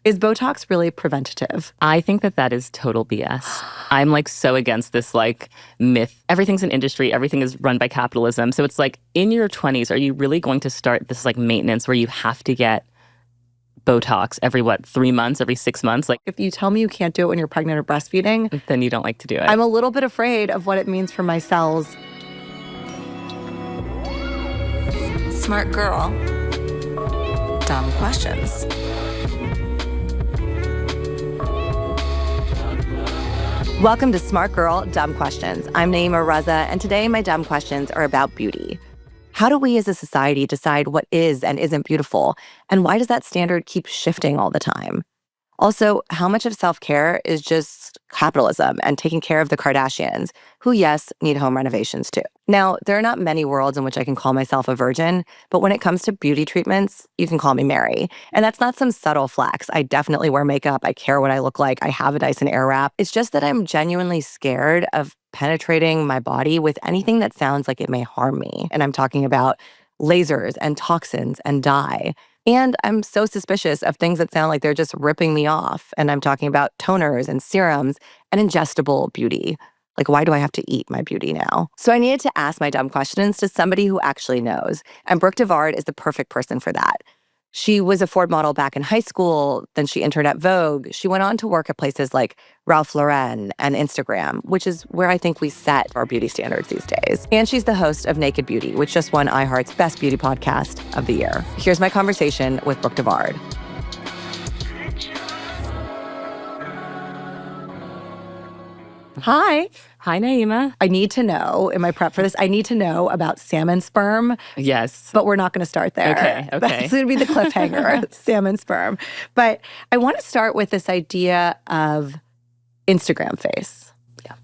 Is Botox really preventative? I think that is total BS. I'm like so against this like myth. Everything's an industry. Everything is run by capitalism. So it's like in your 20s, are you really going to start this like maintenance where you have to get Botox every 3 months, every 6 months? Like, if you tell me you can't do it when you're pregnant or breastfeeding, then you don't like to do it. I'm a little bit afraid of what it means for my cells. Smart girl. Dumb questions. Welcome to Smart Girl, Dumb Questions. I'm Nayeema Raza, and today my dumb questions are about beauty. How do we as a society decide what is and isn't beautiful? And why does that standard keep shifting all the time? Also, how much of self-care is just capitalism and taking care of the Kardashians, who, yes, need home renovations too? Now, there are not many worlds in which I can call myself a virgin, but when it comes to beauty treatments, you can call me Mary. And that's not some subtle flex. I definitely wear makeup. I care what I look like. I have a Dyson Airwrap. It's just that I'm genuinely scared of penetrating my body with anything that sounds like it may harm me. And I'm talking about lasers and toxins and dye. And I'm so suspicious of things that sound like they're just ripping me off. And I'm talking about toners and serums and ingestible beauty. Like, why do I have to eat my beauty now? So I needed to ask my dumb questions to somebody who actually knows. And Brooke DeVard is the perfect person for that. She was a Ford model back in high school. Then she interned at Vogue. She went on to work at places like Ralph Lauren and Instagram, which is where I think we set our beauty standards these days. And she's the host of Naked Beauty, which just won iHeart's Best Beauty Podcast of the Year. Here's my conversation with Brooke DeVard. Hi. Hi, Nayeema. I need to know, in my prep for this, I need to know about salmon sperm. Yes. But we're not going to start there. Okay. That's going to be the cliffhanger, salmon sperm. But I want to start with this idea of Instagram face. Yeah.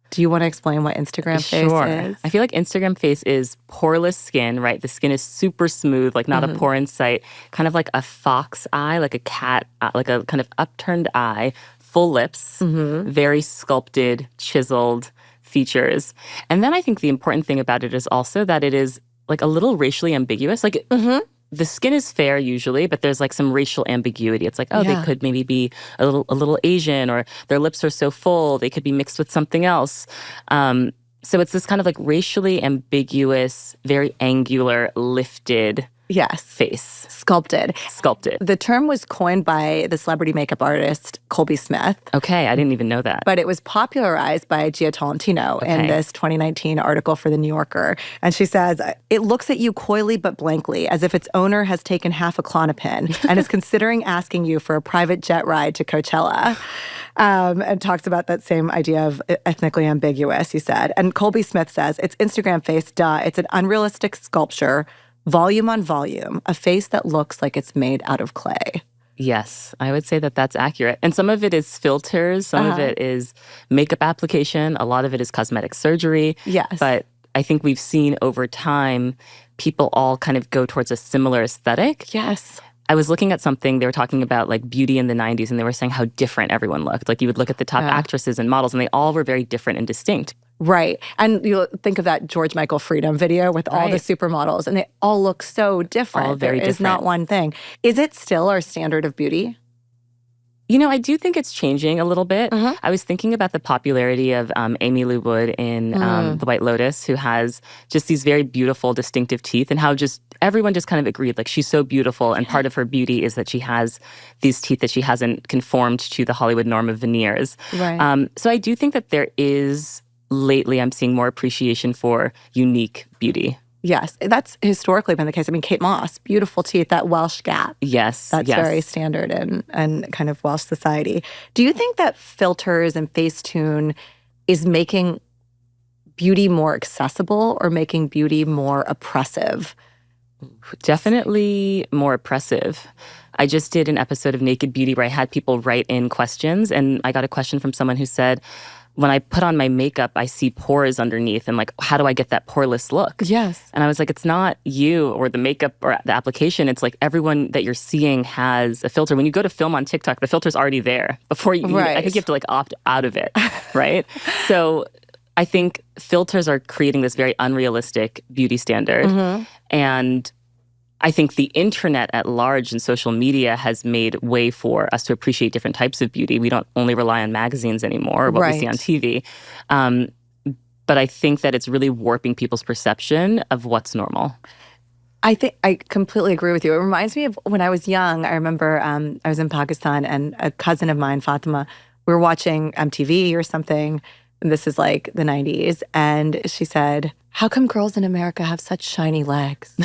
Do you want to explain what Instagram face is? I feel like Instagram face is poreless skin, right? The skin is super smooth, like not a pore in sight, kind of like a fox eye, like a cat, like a kind of upturned eye. Full lips, very sculpted, chiseled features. And then I think the important thing about it is also that it is like a little racially ambiguous. Like the skin is fair usually, but there's like some racial ambiguity. It's like, they could maybe be a little Asian, or their lips are so full, they could be mixed with something else. So it's this kind of like racially ambiguous, very angular, lifted face. Sculpted. The term was coined by the celebrity makeup artist Colby Smith. Okay, I didn't even know that. But it was popularized by Gia Tolentino in this 2019 article for The New Yorker. And she says, it looks at you coyly but blankly, as if its owner has taken half a Klonopin and is considering asking you for a private jet ride to Coachella. And talks about that same idea of ethnically ambiguous, he said. And Colby Smith says, it's Instagram face, duh. It's an unrealistic sculpture, volume on volume, a face that looks like it's made out of clay. Yes, I would say that that's accurate. And some of it is filters, some of it is makeup application, a lot of it is cosmetic surgery. Yes. But I think we've seen over time, people all kind of go towards a similar aesthetic. Yes. I was looking at something, they were talking about like beauty in the 90s, and they were saying how different everyone looked. Like you would look at the top actresses and models, and they all were very different and distinct. Right. And you think of that George Michael Freedom video with all the supermodels, and they all look so different. All very different. There is not one thing. Is it still our standard of beauty? You know, I do think it's changing a little bit. I was thinking about the popularity of Amy Lou Wood in The White Lotus, who has just these very beautiful, distinctive teeth, and how just everyone just kind of agreed, like, she's so beautiful, and part of her beauty is that she has these teeth that she hasn't conformed to the Hollywood norm of veneers. Right. So I do think that there is, lately, I'm seeing more appreciation for unique beauty. Yes, that's historically been the case. I mean, Kate Moss, beautiful teeth, that Welsh gap. Yes, That's very standard in kind of Welsh society. Do you think that filters and Facetune is making beauty more accessible or making beauty more oppressive? Definitely more oppressive. I just did an episode of Naked Beauty where I had people write in questions, and I got a question from someone who said, when I put on my makeup, I see pores underneath. And like, how do I get that poreless look? Yes. And I was like, it's not you or the makeup or the application. It's like everyone that you're seeing has a filter. When you go to film on TikTok, the filter's already there before you, I think you have to like opt out of it, right? So I think filters are creating this very unrealistic beauty standard. And I think the internet at large and social media has made way for us to appreciate different types of beauty. We don't only rely on magazines anymore or what we see on TV. But I think that it's really warping people's perception of what's normal. I think I completely agree with you. It reminds me of when I was young. I remember I was in Pakistan and a cousin of mine, Fatima, we were watching MTV or something. And this is like the 90s. And she said, "How come girls in America have such shiny legs?"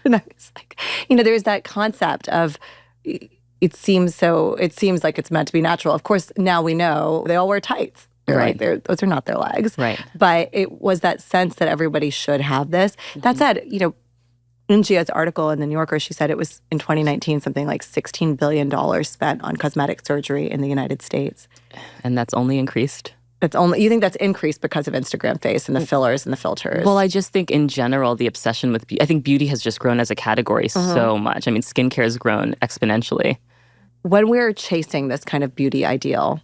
And I was like, there's that concept of it seems like it's meant to be natural. Of course, now we know they all wear tights. Right. Those are not their legs. Right. But it was that sense that everybody should have this. That said, in Gia's article in The New Yorker, she said it was in 2019 something like $16 billion spent on cosmetic surgery in the United States. And that's only increased. You think that's increased because of Instagram face and the fillers and the filters? Well, I just think in general, the obsession with beauty, I think beauty has just grown as a category so much. I mean, skincare has grown exponentially. When we're chasing this kind of beauty ideal,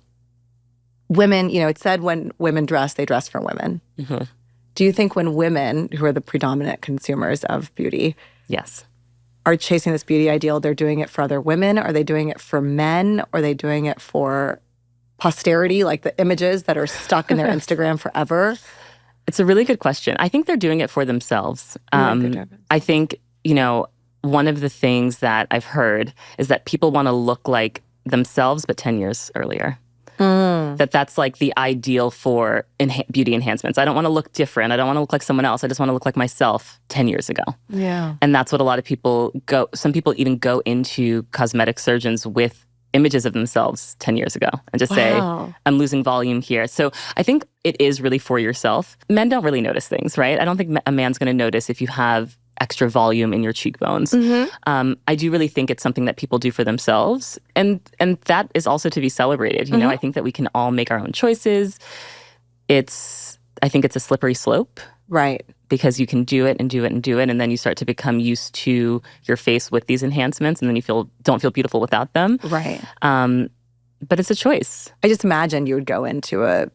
women, it said when women dress, they dress for women. Mm-hmm. Do you think when women, who are the predominant consumers of beauty, yes, are chasing this beauty ideal, they're doing it for other women? Are they doing it for men? Are they doing it for posterity, like the images that are stuck in their Instagram forever? It's a really good question. I think they're doing it for themselves. I think, one of the things that I've heard is that people want to look like themselves, but 10 years earlier. That's like the ideal for beauty enhancements. I don't want to look different. I don't want to look like someone else. I just want to look like myself 10 years ago. Yeah. And that's what a lot of people some people even go into cosmetic surgeons with images of themselves 10 years ago and just say, I'm losing volume here. So I think it is really for yourself. Men don't really notice things, right? I don't think a man's going to notice if you have extra volume in your cheekbones. I do really think it's something that people do for themselves. And that is also to be celebrated. I think that we can all make our own choices. I think it's a slippery slope. Right. Because you can do it and do it and do it, and then you start to become used to your face with these enhancements, and then you don't feel beautiful without them. Right. But it's a choice. I just imagine you would go into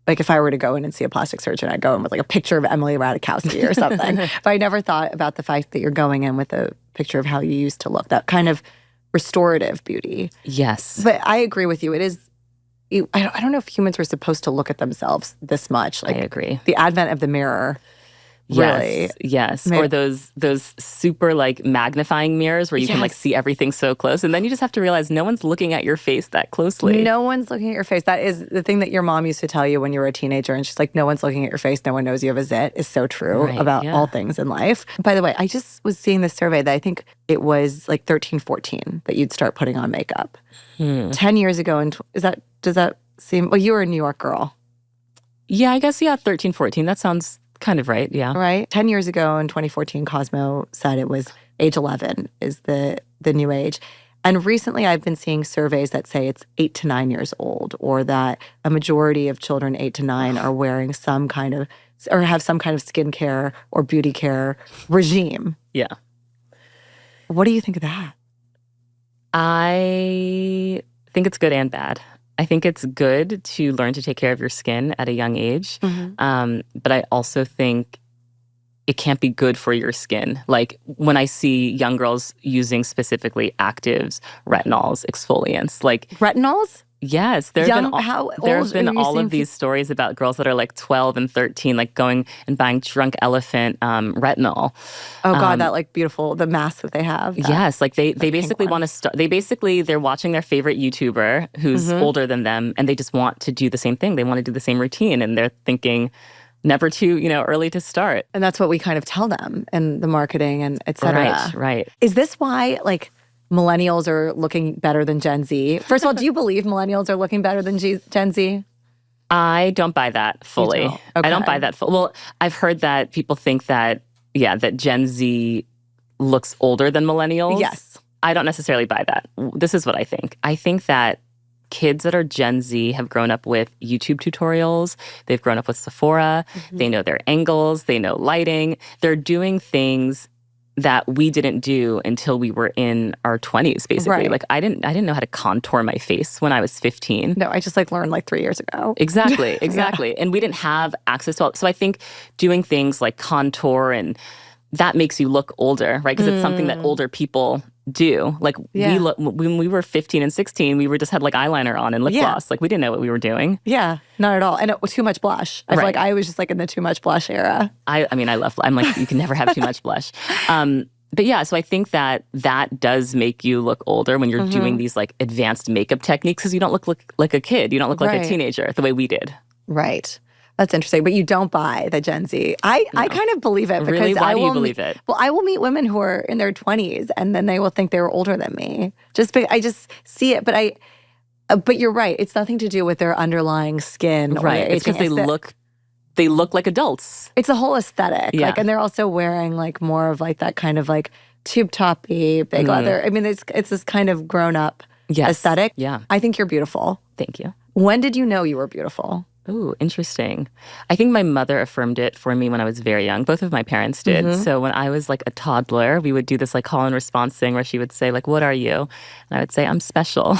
if I were to go in and see a plastic surgeon, I'd go in with like a picture of Emily Ratajkowski or something. But I never thought about the fact that you're going in with a picture of how you used to look, that kind of restorative beauty. Yes. But I agree with you. It is, I don't know if humans were supposed to look at themselves this much. I agree. The advent of the mirror. Really? Yes. Or those super magnifying mirrors where you can see everything so close. And then you just have to realize no one's looking at your face that closely. No one's looking at your face. That is the thing that your mom used to tell you when you were a teenager. And she's like, no one's looking at your face. No one knows you have a zit is so true about all things in life. By the way, I just was seeing this survey that I think it was like 13, 14 that you'd start putting on makeup. 10 years ago. And does that seem, well, you were a New York girl. Yeah, I guess, 13, 14. That sounds kind of right, yeah. Right? 10 years ago in 2014, Cosmo said it was age 11 is the new age. And recently I've been seeing surveys that say it's 8 to 9 years old, or that a majority of children 8 to 9 are wearing some kind of, or have some kind of skincare or beauty care regime. Yeah. What do you think of that? I think it's good and bad. I think it's good to learn to take care of your skin at a young age. But I also think it can't be good for your skin. Like when I see young girls using specifically actives, retinols, exfoliants. Retinols? Yes. There have been all of these stories about girls that are 12 and 13, going and buying Drunk Elephant retinol. Oh God, that beautiful, the mask that they have. Yes, they basically want to start, they're watching their favorite YouTuber who's older than them, and they just want to do the same thing. They want to do the same routine, and they're thinking never too, early to start. And that's what we kind of tell them in the marketing and et cetera. Right. Is this why, millennials are looking better than Gen Z? First of all, do you believe millennials are looking better than Gen Z? I don't buy that fully. Okay. I don't buy that fully. Well, I've heard that people think that, that Gen Z looks older than millennials. Yes. I don't necessarily buy that. This is what I think. I think that kids that are Gen Z have grown up with YouTube tutorials. They've grown up with Sephora. They know their angles. They know lighting. They're doing things that we didn't do until we were in our 20s, basically. Right. I didn't know how to contour my face when I was 15. No, I just learned 3 years ago. Exactly. And we didn't have access to all. So I think doing things like contour and that makes you look older, right? Because it's something that older people do. Like when we were 15 and 16, we were just had like eyeliner on and lip gloss. Like we didn't know what we were doing. Yeah, not at all. And it was too much blush. I feel like I was just like in the too much blush era. I mean, I'm like, you can never have too much blush. But yeah, so I think that does make you look older when you're doing these like advanced makeup techniques because you don't look like a kid. You don't look like a teenager the way we did. Right. That's interesting. But you don't buy the Gen Z. I kind of believe it. Because really? Why do you believe it? Well, I will meet women who are in their 20s and then they will think they were older than me. I just see it. But you're right. It's nothing to do with their underlying skin. Right. It's because they look like adults. It's a whole aesthetic. Yeah. Like, and they're also wearing like more of like that kind of like tube toppy, big leather. I mean, it's this kind of grown up aesthetic. Yeah. I think you're beautiful. Thank you. When did you know you were beautiful? Ooh, interesting. I think my mother affirmed it for me when I was very young. Both of my parents did. So when I was like a toddler, we would do this like call and response thing where she would say like, "What are you?" And I would say, "I'm special."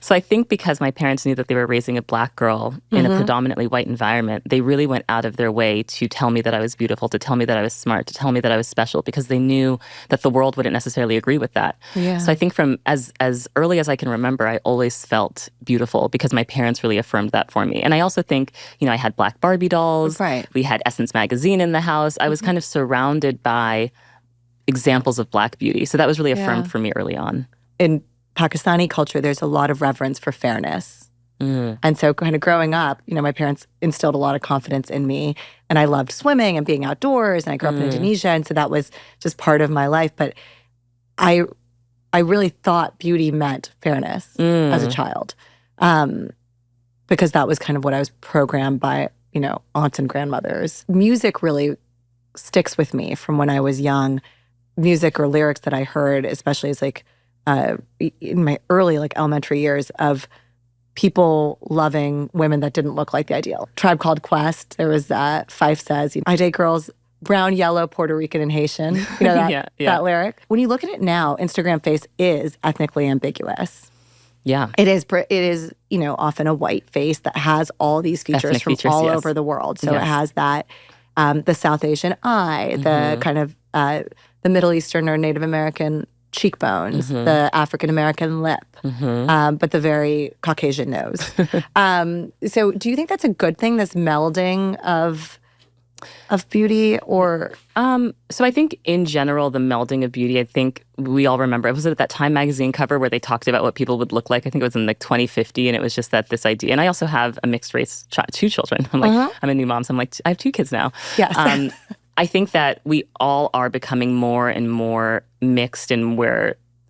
So I think because my parents knew that they were raising a Black girl in a predominantly white environment, they really went out of their way to tell me that I was beautiful, to tell me that I was smart, to tell me that I was special, because they knew that the world wouldn't necessarily agree with that. Yeah. So I think from as early as I can remember, I always felt beautiful because my parents really affirmed that for me. And I also think, I had Black Barbie dolls. Right. We had Essence magazine in the house. I was kind of surrounded by examples of Black beauty. So that was really affirmed for me early on. In Pakistani culture, there's a lot of reverence for fairness. And so kind of growing up, my parents instilled a lot of confidence in me. And I loved swimming and being outdoors. And I grew up in Indonesia. And so that was just part of my life. But I really thought beauty meant fairness as a child. Because that was kind of what I was programmed by, aunts and grandmothers. Music really sticks with me from when I was young. Music or lyrics that I heard, especially as like in my early like elementary years, of people loving women that didn't look like the ideal. Tribe Called Quest, there was that. Fife says, I date girls brown, yellow, Puerto Rican, and Haitian. You know that lyric? When you look at it now, Instagram face is ethnically ambiguous. Yeah. It is, often a white face that has all these features from all over the world. So it has that, the South Asian eye, the kind of the Middle Eastern or Native American cheekbones, the African American lip, but the very Caucasian nose. So do you think that's a good thing, this melding of beauty? Or so I think in general, the melding of beauty, I think we all remember, was it that Time magazine cover where they talked about what people would look like? I think it was in like 2050, and it was just this idea. And I also have a mixed race, 2 children. I'm like, I'm a new mom, so I'm like, I have 2 kids now. Yes. I think that we all are becoming more and more mixed, and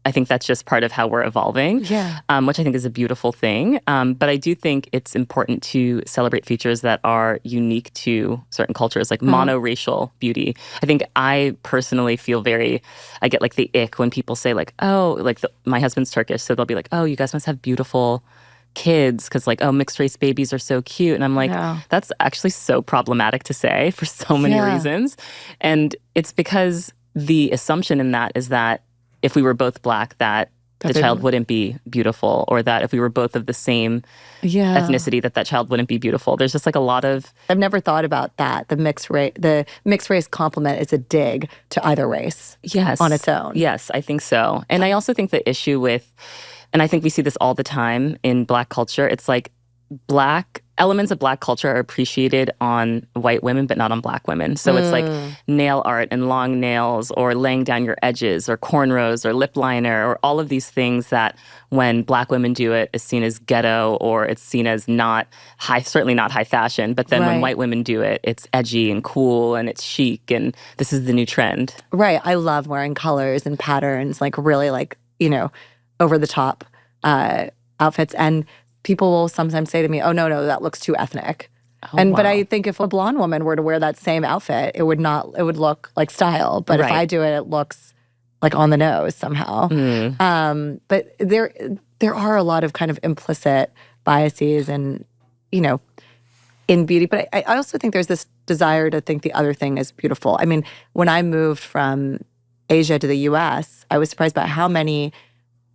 I think that's just part of how we're evolving, which I think is a beautiful thing. But I do think it's important to celebrate features that are unique to certain cultures, like monoracial beauty. I think I personally feel I get like the ick when people say like, oh, like my husband's Turkish, so they'll be like, oh, you guys must have beautiful kids because like, oh, mixed race babies are so cute. And I'm like, that's actually so problematic to say for so many reasons. And it's because the assumption in that is that if we were both Black, that the child wouldn't be beautiful, or that if we were both of the same ethnicity, that child wouldn't be beautiful. There's just like a lot of... I've never thought about that. The mixed race compliment is a dig to either race on its own. Yes, I think so. And I also think the issue with, and I think we see this all the time in Black culture, it's like elements of Black culture are appreciated on white women, but not on Black women. So it's like nail art and long nails, or laying down your edges, or cornrows, or lip liner, or all of these things that when Black women do it is seen as ghetto, or it's seen as certainly not high fashion. But then when white women do it, it's edgy and cool and it's chic, and this is the new trend. Right. I love wearing colors and patterns, like really like, over the top outfits. And people will sometimes say to me, oh, no, that looks too ethnic. But I think if a blonde woman were to wear that same outfit, it would look like style. But if I do it, it looks like on the nose somehow. But there are a lot of kind of implicit biases and, in beauty. But I also think there's this desire to think the other thing is beautiful. I mean, when I moved from Asia to the US, I was surprised by how many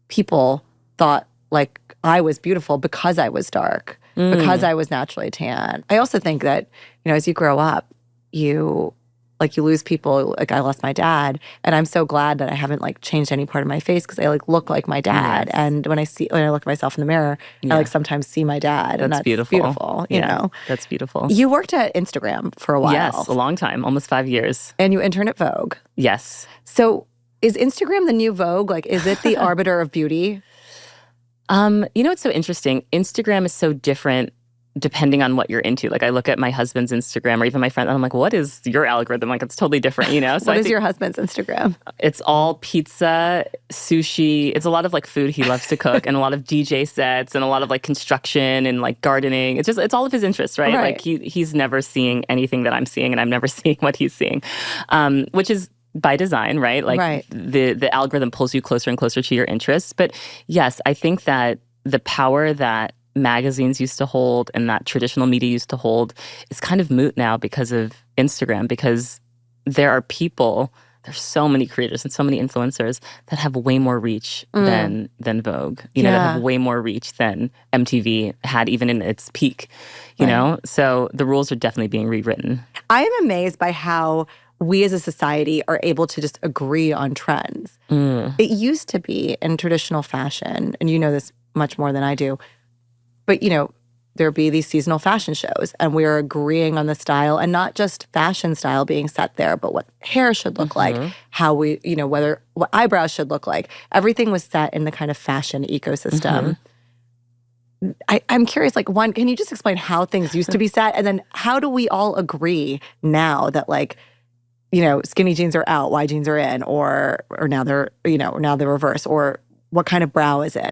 people thought like I was beautiful because I was dark, because I was naturally tan. I also think that, as you grow up, you like you lose people. Like I lost my dad, and I'm so glad that I haven't like changed any part of my face because I like look like my dad. Yes. And when I look at myself in the mirror, I like sometimes see my dad, and that's beautiful. You know, that's beautiful. You worked at Instagram for a while. Yes, a long time, almost 5 years. And you interned at Vogue. Yes. So is Instagram the new Vogue? Like, is it the arbiter of beauty? You know, it's so interesting. Instagram is so different depending on what you're into. Like I look at my husband's Instagram or even my friend and I'm like, what is your algorithm? Like it's totally different, you know? So what is your husband's Instagram? It's all pizza, sushi. It's a lot of like food he loves to cook and a lot of DJ sets and a lot of like construction and like gardening. It's all of his interests, right? Like he's never seeing anything that I'm seeing and I'm never seeing what he's seeing, which is by design, right? Like the algorithm pulls you closer and closer to your interests. But yes, I think that the power that magazines used to hold and that traditional media used to hold is kind of moot now because of Instagram, because there's so many creators and so many influencers that have way more reach than Vogue, you know, that have way more reach than MTV had even in its peak, you know? So the rules are definitely being rewritten. I am amazed by how we as a society are able to just agree on trends. It used to be in traditional fashion, and you know this much more than I do, but, you know, there'd be these seasonal fashion shows, and we were agreeing on the style, and not just fashion style being set there, but what hair should look like, how we, you know, what eyebrows should look like. Everything was set in the kind of fashion ecosystem. I'm curious, like, one, can you just explain how things used to be set? And then how do we all agree now that, like, you know, skinny jeans are out, wide jeans are in, or now they're, you know, now they're reverse, or what kind of brow is it?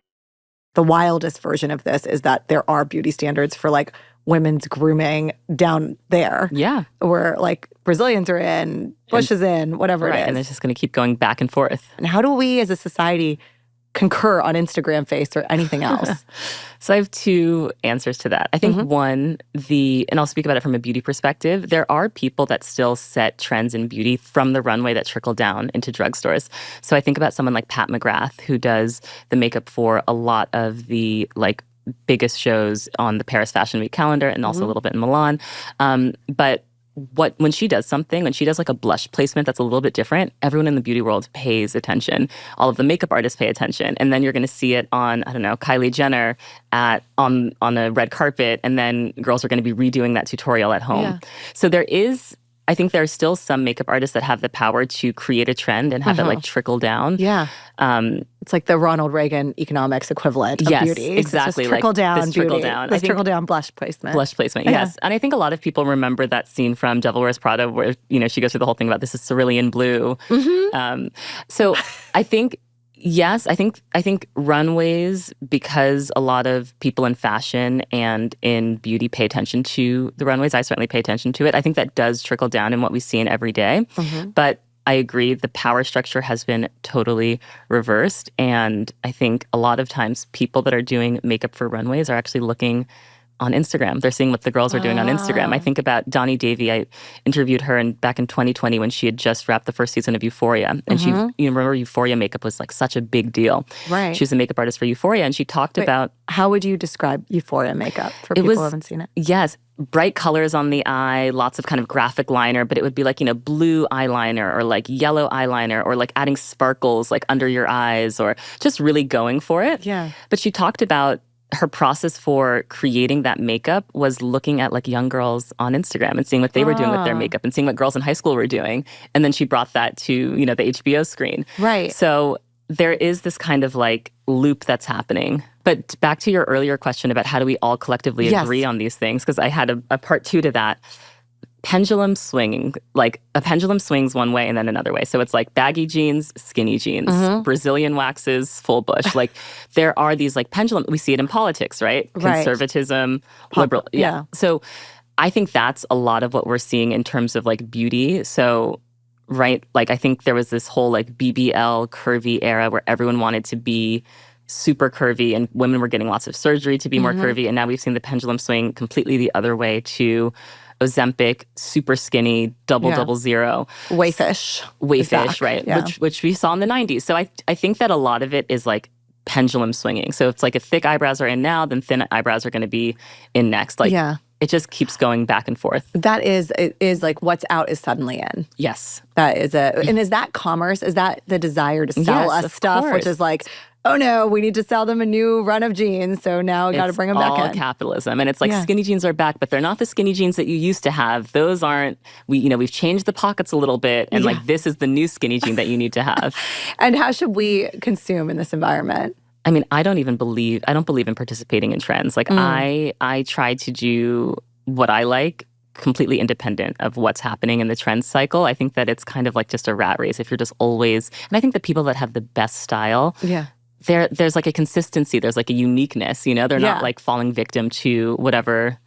The wildest version of this is that there are beauty standards for like women's grooming down there. Yeah. Where like Brazilians are in, Bush is in, whatever it is. And it's just going to keep going back and forth. And how do we as a society concur on Instagram face or anything else? So I have two answers to that. I think one, and I'll speak about it from a beauty perspective, there are people that still set trends in beauty from the runway that trickle down into drugstores. So I think about someone like Pat McGrath, who does the makeup for a lot of the like biggest shows on the Paris Fashion Week calendar and also a little bit in Milan. But when she does something, when she does like a blush placement that's a little bit different, everyone in the beauty world pays attention. All of the makeup artists pay attention. And then you're going to see it on, I don't know, Kylie Jenner on a red carpet, and then girls are going to be redoing that tutorial at home. Yeah. So I think there are still some makeup artists that have the power to create a trend and have it like trickle down. Yeah. It's like the Ronald Reagan economics equivalent of beauty. Exactly. It's trickle down this beauty. Trickle down. This trickle down blush placement. Blush placement, yes. And I think a lot of people remember that scene from Devil Wears Prada where, you know, she goes through the whole thing about this is cerulean blue. So I think, yes, I think runways, because a lot of people in fashion and in beauty pay attention to the runways. I certainly pay attention to it. I think that does trickle down in what we see in every day. But I agree, the power structure has been totally reversed. And I think a lot of times people that are doing makeup for runways are actually looking on Instagram. They're seeing what the girls are doing on Instagram. I think about Donnie Davy. I interviewed her back in 2020 when she had just wrapped the first season of Euphoria. And she, you remember Euphoria makeup was like such a big deal. Right. She was a makeup artist for Euphoria, and she talked about... How would you describe Euphoria makeup for people who haven't seen it? Yes. Bright colors on the eye, lots of kind of graphic liner, but it would be like, you know, blue eyeliner or like yellow eyeliner or like adding sparkles like under your eyes or just really going for it. Yeah. But she talked about her process for creating that makeup was looking at like young girls on Instagram and seeing what they were doing with their makeup and seeing what girls in high school were doing. And then she brought that to, you know, the HBO screen. Right. So there is this kind of like loop that's happening. But back to your earlier question about how do we all collectively agree on these things, because I had a part two to that. Pendulum swinging, like a pendulum swings one way and then another way. So it's like baggy jeans, skinny jeans, Brazilian waxes, full bush. Like there are these like pendulum, we see it in politics, right? Conservatism, liberal. Yeah. So I think that's a lot of what we're seeing in terms of like beauty. So, right, like I think there was this whole like BBL curvy era where everyone wanted to be super curvy and women were getting lots of surgery to be more curvy. And now we've seen the pendulum swing completely the other way to Ozempic, super skinny, double zero. Wayfish, right? Yeah. Which we saw in the 90s. So I think that a lot of it is like pendulum swinging. So it's like if thick eyebrows are in now, then thin eyebrows are going to be in next. Like it just keeps going back and forth. That is like what's out is suddenly in. Yes. That is and is that commerce? Is that the desire to sell us stuff, course. which is like, oh no, we need to sell them a new run of jeans, so now we got to bring them back in. It's all capitalism, and it's like skinny jeans are back, but they're not the skinny jeans that you used to have. Those aren't. We've changed the pockets a little bit, and like this is the new skinny jean that you need to have. And how should we consume in this environment? I mean, I don't believe in participating in trends. Like I try to do what I like, completely independent of what's happening in the trend cycle. I think that it's kind of like just a rat race if you're just always. And I think the people that have the best style. Yeah. There's like a consistency. There's like a uniqueness, They're not like falling victim to whatever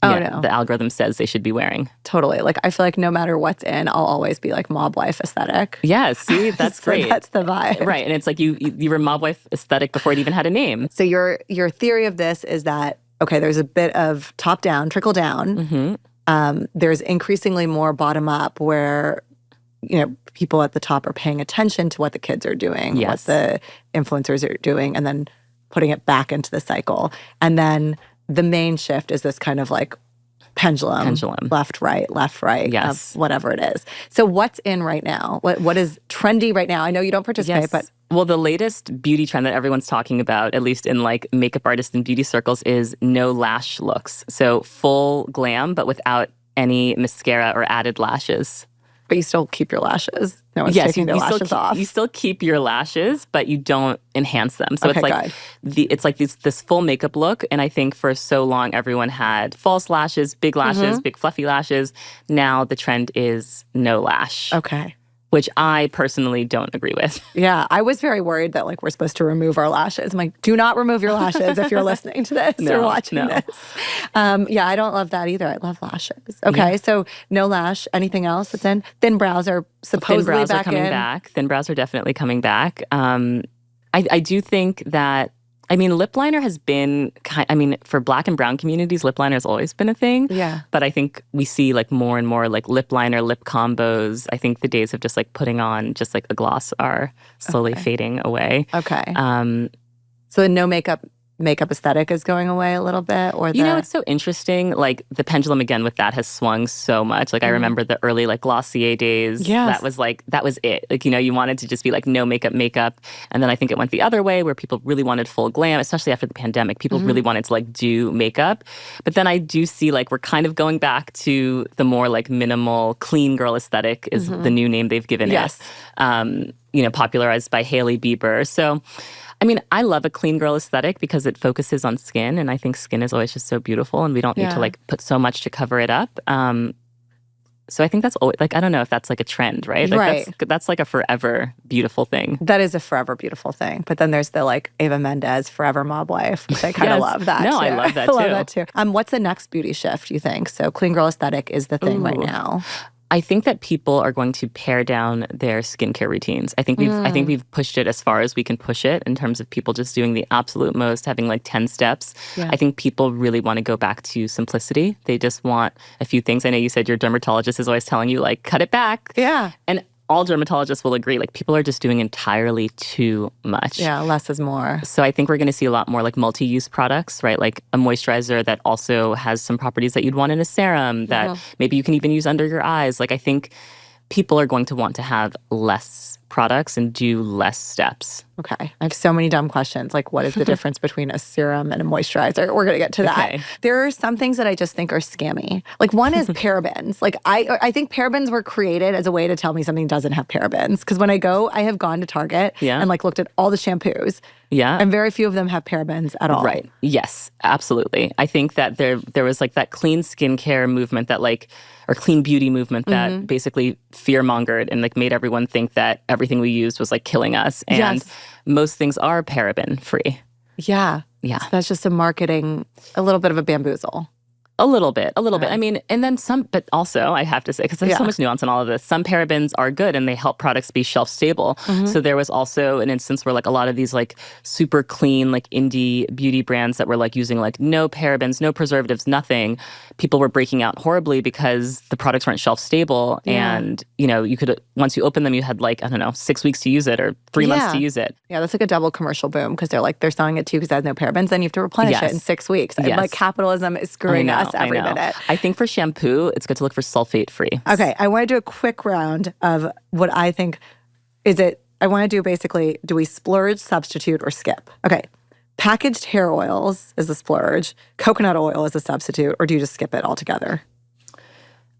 the algorithm says they should be wearing. Totally. Like I feel like no matter what's in, I'll always be like mob wife aesthetic. Yeah, see, that's great. That's the vibe. Right. And it's like you were mob wife aesthetic before it even had a name. So your theory of this is that, okay, there's a bit of top down, trickle down. There's increasingly more bottom up where people at the top are paying attention to what the kids are doing, what the influencers are doing, and then putting it back into the cycle. And then the main shift is this kind of like pendulum. Left, right, yes. of whatever it is. So what's in right now? What is trendy right now? I know you don't participate, but... Well, the latest beauty trend that everyone's talking about, at least in like makeup artists and beauty circles, is no lash looks. So full glam, but without any mascara or added lashes. But you still keep your lashes. No one's taking their lashes off. You still keep your lashes, but you don't enhance them. So it's like this full makeup look. And I think for so long, everyone had false lashes, big fluffy lashes. Now the trend is no lash. Okay. Which I personally don't agree with. Yeah, I was very worried that like we're supposed to remove our lashes. I'm like, do not remove your lashes if you're listening to this or watching this. Yeah, I don't love that either. I love lashes. Okay, so no lash. Anything else that's in? Thin brows are supposedly back in. Thin brows are coming back. Thin brows are definitely coming back. I do think that, lip liner has been, for Black and brown communities, lip liner has always been a thing. Yeah. But I think we see like more and more like lip liner, lip combos. I think the days of just like putting on just like a gloss are slowly fading away. Okay. So the no makeup aesthetic is going away a little bit, or it's so interesting. Like the pendulum again with that has swung so much. Like I remember the early like Glossier days. Yes. That was it. Like, you wanted to just be like no makeup. And then I think it went the other way where people really wanted full glam, especially after the pandemic. People really wanted to like do makeup. But then I do see like we're kind of going back to the more like minimal, clean girl aesthetic is the new name they've given it. Popularized by Hailey Bieber. So I love a clean girl aesthetic because it focuses on skin, and I think skin is always just so beautiful, and we don't need to like put so much to cover it up. So I think that's always, like, I don't know if that's like a trend, right? Like that's like a forever beautiful thing. That is a forever beautiful thing. But then there's the like Eva Mendes forever mob wife, which I kind of love that. No, too. I love that too. I love that too. What's the next beauty shift, you think? So clean girl aesthetic is the thing right now. I think that people are going to pare down their skincare routines. I think we've pushed it as far as we can push it in terms of people just doing the absolute most, having like 10 steps. Yeah. I think people really want to go back to simplicity. They just want a few things. I know you said your dermatologist is always telling you like cut it back. Yeah. And all dermatologists will agree, like people are just doing entirely too much. Yeah, less is more. So I think we're going to see a lot more like multi-use products, right? Like a moisturizer that also has some properties that you'd want in a serum that maybe you can even use under your eyes. Like I think people are going to want to have less products and do less steps. Okay. I have so many dumb questions. Like, what is the difference between a serum and a moisturizer? We're going to get to that. Okay. There are some things that I just think are scammy. Like, one is parabens. Like, I think parabens were created as a way to tell me something doesn't have parabens. Because when I have gone to Target and like looked at all the shampoos. Yeah. And very few of them have parabens at all. Right. Yes, absolutely. I think that there was like that clean skincare movement that like, or clean beauty movement that basically fear-mongered and like made everyone think that everything we used was like killing us. And most things are paraben-free. Yeah. Yeah. So that's just a little bit of a bamboozle. A little bit. I mean, and then some, but also I have to say, because there's so much nuance in all of this, some parabens are good and they help products be shelf stable. So there was also an instance where like a lot of these like super clean, like indie beauty brands that were like using like no parabens, no preservatives, nothing. People were breaking out horribly because the products weren't shelf stable. Yeah. And, you could, once you open them, you had like, 6 weeks to use it or 3 months to use it. Yeah, that's like a double commercial boom because they're selling it to you because it has no parabens. Then you have to replenish it in 6 weeks. And like capitalism is screwing us this every minute. I think for shampoo, it's good to look for sulfate-free. Okay, I want to do a quick round of what I think I want to do basically, do we splurge, substitute, or skip? Okay, packaged hair oils is a splurge, coconut oil is a substitute, or do you just skip it altogether?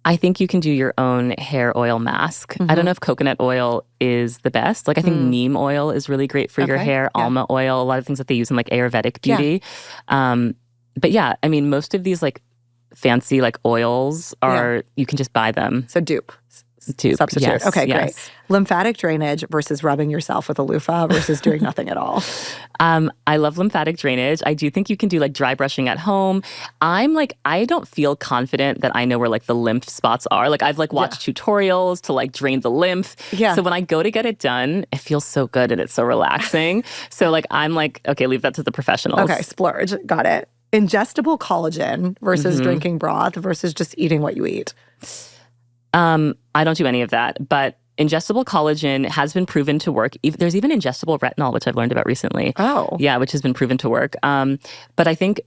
I think you can do your own hair oil mask. I don't know if coconut oil is the best. Like I think neem oil is really great for your hair, almond oil, a lot of things that they use in like Ayurvedic beauty. But yeah, I mean, most of these like fancy like oils are, you can just buy them. So dupe. Substitute. Yes, okay, yes. great. Lymphatic drainage versus rubbing yourself with a loofah versus doing nothing at all. I love lymphatic drainage. I do think you can do like dry brushing at home. I don't feel confident that I know where like the lymph spots are. Like I've like watched tutorials to like drain the lymph. Yeah. So when I go to get it done, it feels so good and it's so relaxing. So like I'm like, okay, leave that to the professionals. Okay, splurge. Got it. Ingestible collagen versus drinking broth versus just eating what you eat. I don't do any of that, but ingestible collagen has been proven to work. There's even ingestible retinol, which I've learned about recently. Oh. Yeah, which has been proven to work. But I think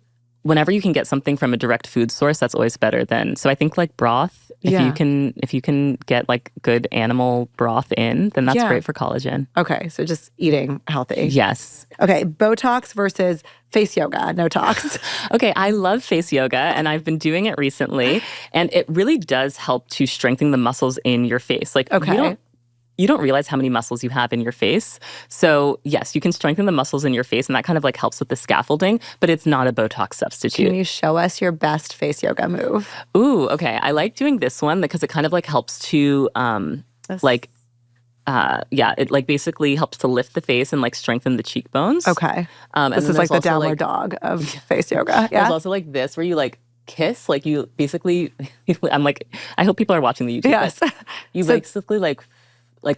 whenever you can get something from a direct food source, that's always better than. So I think like broth, if you can get like good animal broth in, then that's great for collagen. Okay, so just eating healthy. Yes. Okay, Botox versus face yoga, no tox. Okay, I love face yoga and I've been doing it recently and it really does help to strengthen the muscles in your face. Like you don't realize how many muscles you have in your face. So yes, you can strengthen the muscles in your face and that kind of like helps with the scaffolding, but it's not a Botox substitute. Can you show us your best face yoga move? Ooh, okay. I like doing this one because it kind of like helps to it like basically helps to lift the face and like strengthen the cheekbones. Okay. This is like the downward dog of face yoga. Yeah. There's also like this where you like kiss, like you basically, I'm like, I hope people are watching the YouTube. Yes. You basically like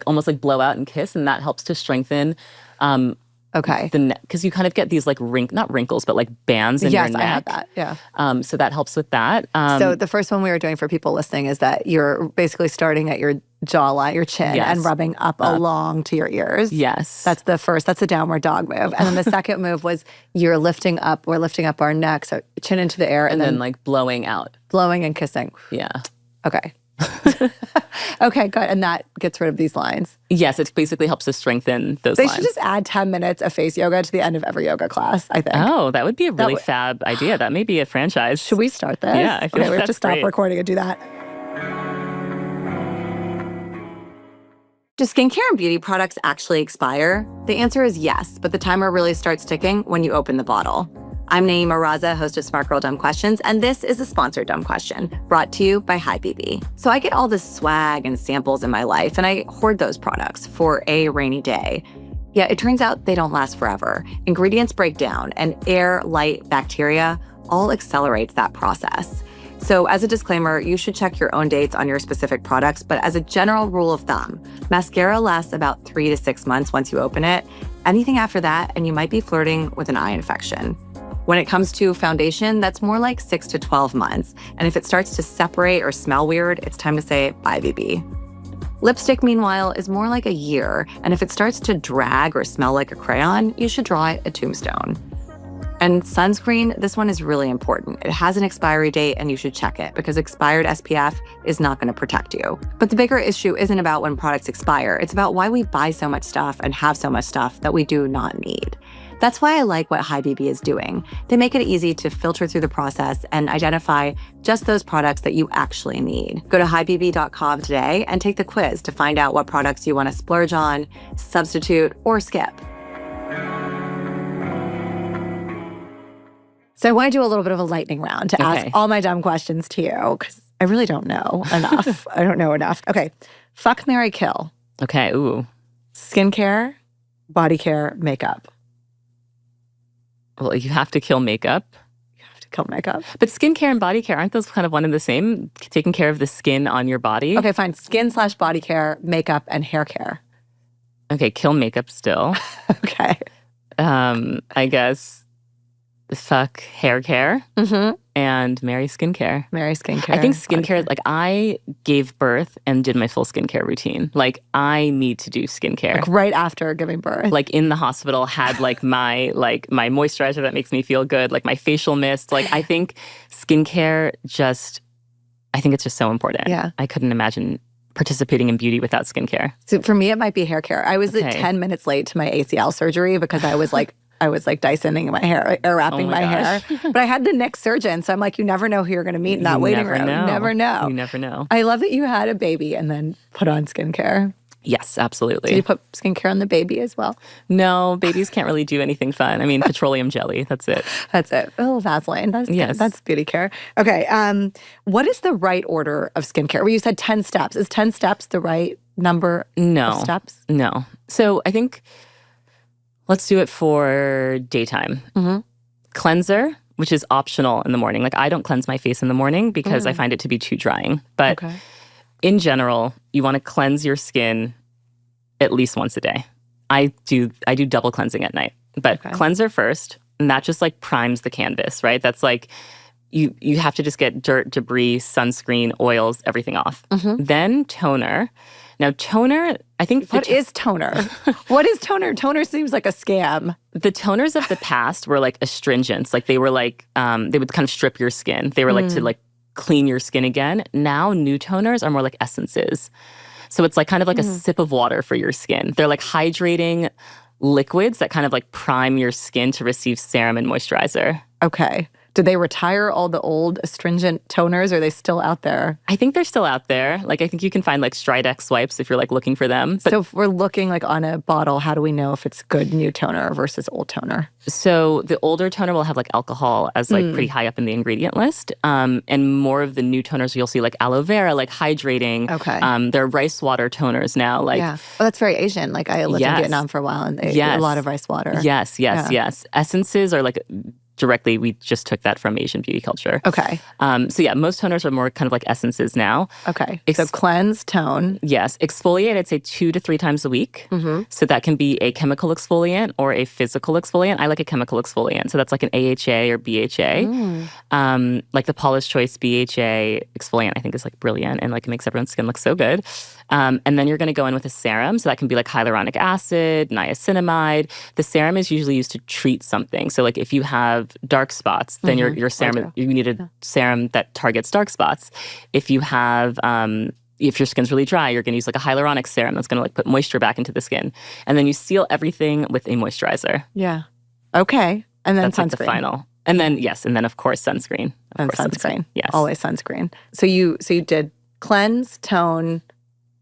almost like blow out and kiss, and that helps to strengthen because you kind of get these like not wrinkles, but like bands in your neck. Yes, I have that, yeah. So that helps with that. So the first one we were doing for people listening is that you're basically starting at your jawline, your chin, and rubbing up along to your ears. Yes. That's the first, that's a downward dog move. And then the second move was we're lifting up our neck, so chin into the air. And then like blowing out. Blowing and kissing. Yeah. Okay. Okay, good. And that gets rid of these lines. Yes, it basically helps to strengthen those lines. They should just add 10 minutes of face yoga to the end of every yoga class, I think. Oh, that would be a really fab idea. That may be a franchise. Should we start this? Yeah, I feel like we have that's to stop great. recording and do that. Do skincare and beauty products actually expire? The answer is yes, but the timer really starts ticking when you open the bottle. I'm Nayeema Raza, host of Smart Girl Dumb Questions, and this is a sponsored Dumb Question brought to you by HiBB. So I get all this swag and samples in my life, and I hoard those products for a rainy day. Yeah, it turns out they don't last forever. Ingredients break down, and air, light, bacteria all accelerates that process. So as a disclaimer, you should check your own dates on your specific products, but as a general rule of thumb, mascara lasts about 3 to 6 months once you open it. Anything after that, and you might be flirting with an eye infection. When it comes to foundation, that's more like 6 to 12 months. And if it starts to separate or smell weird, it's time to say bye, BB. Lipstick, meanwhile, is more like a year. And if it starts to drag or smell like a crayon, you should draw a tombstone. And sunscreen, this one is really important. It has an expiry date and you should check it because expired SPF is not going to protect you. But the bigger issue isn't about when products expire. It's about why we buy so much stuff and have so much stuff that we do not need. That's why I like what HiBB is doing. They make it easy to filter through the process and identify just those products that you actually need. Go to hibb.com today and take the quiz to find out what products you want to splurge on, substitute, or skip. So I want to do a little bit of a lightning round to ask all my dumb questions to you because I really don't know enough. I don't know enough. Okay. Fuck, marry, kill. Okay, ooh. Skincare, body care, makeup. Well, you have to kill makeup. You have to kill makeup. But skincare and body care, aren't those kind of one and the same? Taking care of the skin on your body? Okay, fine. Skin/body care, makeup, and hair care. Okay, kill makeup still. Okay. I guess fuck hair care. Mm-hmm. and marry skincare. Marry skincare. I think skincare, like I gave birth and did my full skincare routine. Like I need to do skincare. Like right after giving birth. Like in the hospital, had like my moisturizer that makes me feel good, like my facial mist. Like I think skincare I think it's just so important. Yeah. I couldn't imagine participating in beauty without skincare. So for me, it might be hair care. I was Okay. 10 minutes late to my ACL surgery because I was like Dysoning my hair, air wrapping my hair. But I had the next surgeon. So I'm like, you never know who you're going to meet in that waiting room. You never know. You never know. I love that you had a baby and then put on skincare. Yes, absolutely. Did you put skincare on the baby as well? No, babies can't really do anything fun. I mean, petroleum jelly, that's it. That's it. Oh, Vaseline. That's beauty care. Okay. What is the right order of skincare? Well, you said 10 steps. Is 10 steps the right number of steps? No. So I think let's do it for daytime. Mm-hmm. Cleanser, which is optional in the morning. Like I don't cleanse my face in the morning because I find it to be too drying. But in general, you want to cleanse your skin at least once a day. I do double cleansing at night. But cleanser first, and that just like primes the canvas, right? That's like you have to just get dirt, debris, sunscreen, oils, everything off. Then toner. Now, toner, I think... What is toner? What is toner? Toner seems like a scam. The toners of the past were like astringents. Like they were like, they would kind of strip your skin. They were like to like clean your skin again. Now, new toners are more like essences. So it's like kind of like a sip of water for your skin. They're like hydrating liquids that kind of like prime your skin to receive serum and moisturizer. Okay. Did they retire all the old astringent toners? Or are they still out there? I think they're still out there. Like I think you can find like Stridex wipes if you're like looking for them. But so if we're looking like on a bottle, how do we know if it's good new toner versus old toner? So the older toner will have like alcohol as like pretty high up in the ingredient list. And more of the new toners you'll see like aloe vera, like hydrating. Okay. There are rice water toners now. Like yeah. Oh, that's very Asian. Like I lived in Vietnam for a while and they a lot of rice water. Yes. Essences are like directly, we just took that from Asian beauty culture. Okay. So yeah, most toners are more kind of like essences now. Okay. So cleanse, tone. Yes. Exfoliate, I'd say 2 to 3 times a week. So that can be a chemical exfoliant or a physical exfoliant. I like a chemical exfoliant. So that's like an AHA or BHA. Like the Paula's Choice BHA exfoliant, I think is like brilliant and like it makes everyone's skin look so good. And then you're going to go in with a serum. So that can be like hyaluronic acid, niacinamide. The serum is usually used to treat something. So like if you have dark spots, then your serum, you need a serum that targets dark spots. If you have, if your skin's really dry, you're going to use like a hyaluronic serum that's going to like put moisture back into the skin. And then you seal everything with a moisturizer. Yeah. Okay. And then that's sunscreen. like the final. And then, yes. And then of course, sunscreen. Sunscreen. Yes. Always sunscreen. So you did cleanse, tone,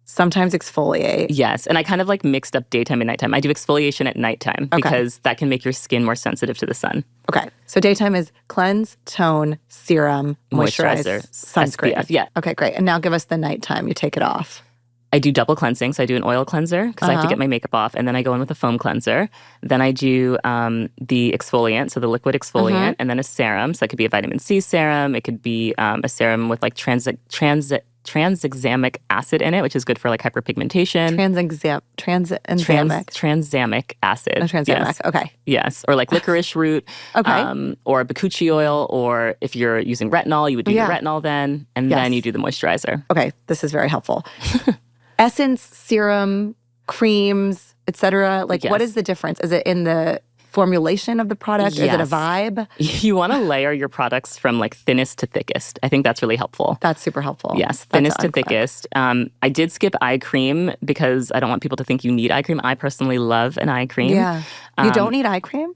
sometimes exfoliate. Yes. And I kind of like mixed up daytime and nighttime. I do exfoliation at nighttime because that can make your skin more sensitive to the sun. Okay. So daytime is cleanse, tone, serum, moisturizer, sunscreen. SPF, yeah. Okay, great. And now give us the nighttime. You take it off. I do double cleansing. So I do an oil cleanser because I have to get my makeup off. And then I go in with a foam cleanser. Then I do the exfoliant, so the liquid exfoliant, and then a serum. So that could be a vitamin C serum. It could be a serum with like tranexamic acid in it, which is good for like hyperpigmentation. Tranexamic acid. Tranexamic, yes. Okay. Yes, or like licorice root. Okay. Or bakuchi oil, or if you're using retinol, you would do the retinol then, and then you do the moisturizer. Okay, this is very helpful. Essence, serum, creams, etc. Like, what is the difference? Is it in the formulation of the product? Is it a vibe? You want to layer your products from like thinnest to thickest. I think that's really helpful. That's super helpful. Yes, thinnest to thickest. I did skip eye cream because I don't want people to think you need eye cream. I personally love an eye cream. Yeah. You don't need eye cream?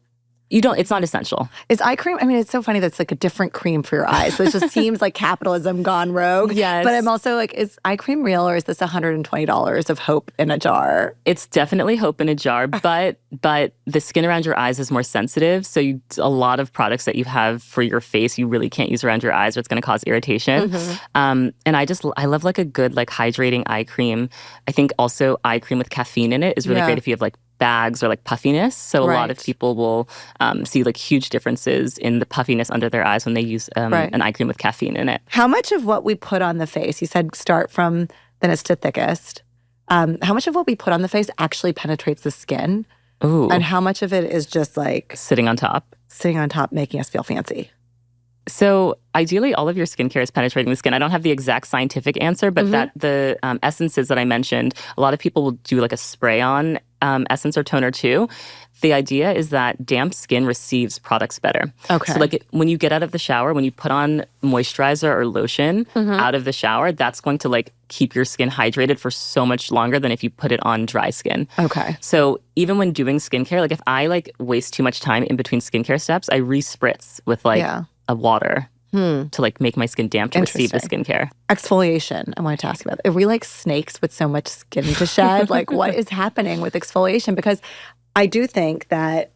You don't, it's not essential. Is eye cream, I mean, it's so funny that it's like a different cream for your eyes. So it just seems like capitalism gone rogue. Yes. But I'm also like, is eye cream real or is this $120 of hope in a jar? It's definitely hope in a jar, but the skin around your eyes is more sensitive. So a lot of products that you have for your face, you really can't use around your eyes or it's going to cause irritation. And I love like a good like hydrating eye cream. I think also eye cream with caffeine in it is really great if you have like bags or like puffiness. So a lot of people will see like huge differences in the puffiness under their eyes when they use an eye cream with caffeine in it. How much of what we put on the face, you said start from thinnest to thickest, how much of what we put on the face actually penetrates the skin? Ooh. And how much of it is just like sitting on top, making us feel fancy? So ideally, all of your skincare is penetrating the skin. I don't have the exact scientific answer, but that the essences that I mentioned, a lot of people will do like a spray-on essence or toner too. The idea is that damp skin receives products better. Okay. So like when you get out of the shower, when you put on moisturizer or lotion out of the shower, that's going to like keep your skin hydrated for so much longer than if you put it on dry skin. Okay. So even when doing skincare, like if I like waste too much time in between skincare steps, I re-spritz with like a water to like make my skin damp to receive the skincare. Exfoliation, I wanted to ask you about. Are we like snakes with so much skin to shed? Like what is happening with exfoliation? Because I do think that,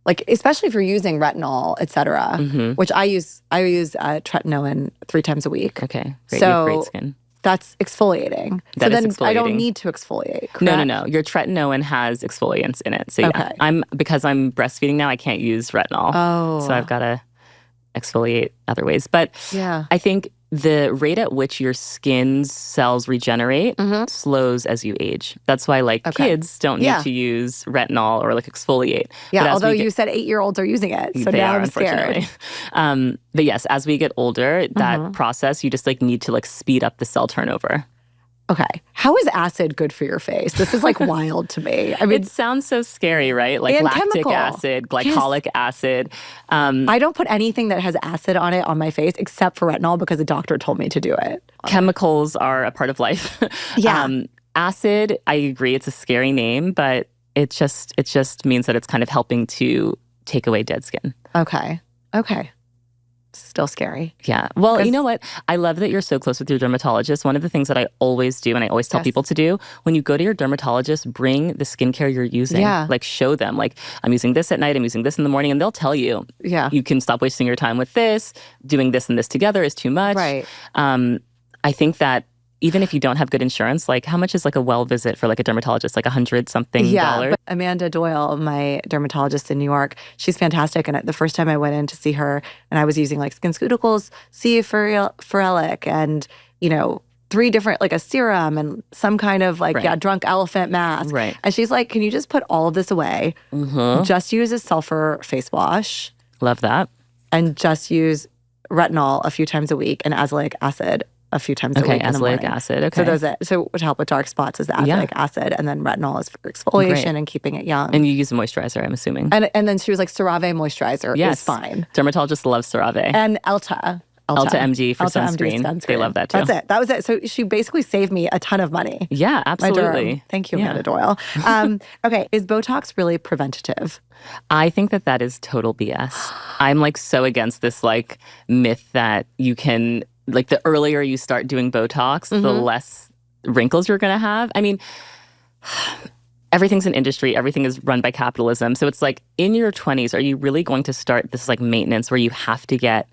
like, especially if you're using retinol, et cetera, which I use tretinoin 3 times a week. Okay, great. So you have great skin. That's exfoliating. That so is then I don't exfoliating. need to exfoliate, correct? No. Your tretinoin has exfoliants in it. So yeah, because I'm breastfeeding now, I can't use retinol. Oh. So I've got to exfoliate other ways. But I think the rate at which your skin's cells regenerate slows as you age. That's why like kids don't need to use retinol or like exfoliate. Yeah, although you said 8-year-olds are using it. So they now are, I'm scared. unfortunately. But yes, as we get older, that process, you just like need to like speed up the cell turnover. Okay. How is acid good for your face? This is like wild to me. I mean, It sounds so scary, right? Like And lactic chemical. acid, glycolic acid. I don't put anything that has acid on it on my face except for retinol because a doctor told me to do it. Chemicals are a part of life. Yeah. Acid, I agree, it's a scary name, but it just means that it's kind of helping to take away dead skin. Okay. Still scary. Yeah. Well, you know what? I love that you're so close with your dermatologist. One of the things that I always do, and I always tell people to do, when you go to your dermatologist, bring the skincare you're using. Yeah. Like show them, like, I'm using this at night, I'm using this in the morning, and they'll tell you. Yeah. You can stop wasting your time with this. Doing this and this together is too much. Right. I think that even if you don't have good insurance, like how much is like a well visit for like a dermatologist? Like $100-something. Yeah, but Amanda Doyle, my dermatologist in New York, she's fantastic. And the first time I went in to see her, and I was using like SkinCeuticals, C. Ferrelic, and 3 different, like a serum and some kind of like drunk elephant mask. Right. And she's like, can you just put all of this away? Just use a sulfur face wash. Love that. And just use retinol a few times a week and azelaic acid a few times a week in the morning. Azelaic acid. Okay. So to help with dark spots is the azelaic acid, and then retinol is for exfoliation and keeping it young. And you use a moisturizer, I'm assuming. And then she was like, CeraVe moisturizer is fine. Dermatologists love CeraVe. And Elta MD for Elta MD sunscreen. They love that too. That's it. That was it. So she basically saved me a ton of money. Yeah, My absolutely. derm. Thank you, Amanda Doyle. Okay, is Botox really preventative? I think that is total BS. I'm like so against this like myth that you can, like the earlier you start doing Botox, the less wrinkles you're going to have. I mean, everything's an industry. Everything is run by capitalism. So it's like in your 20s, are you really going to start this like maintenance where you have to get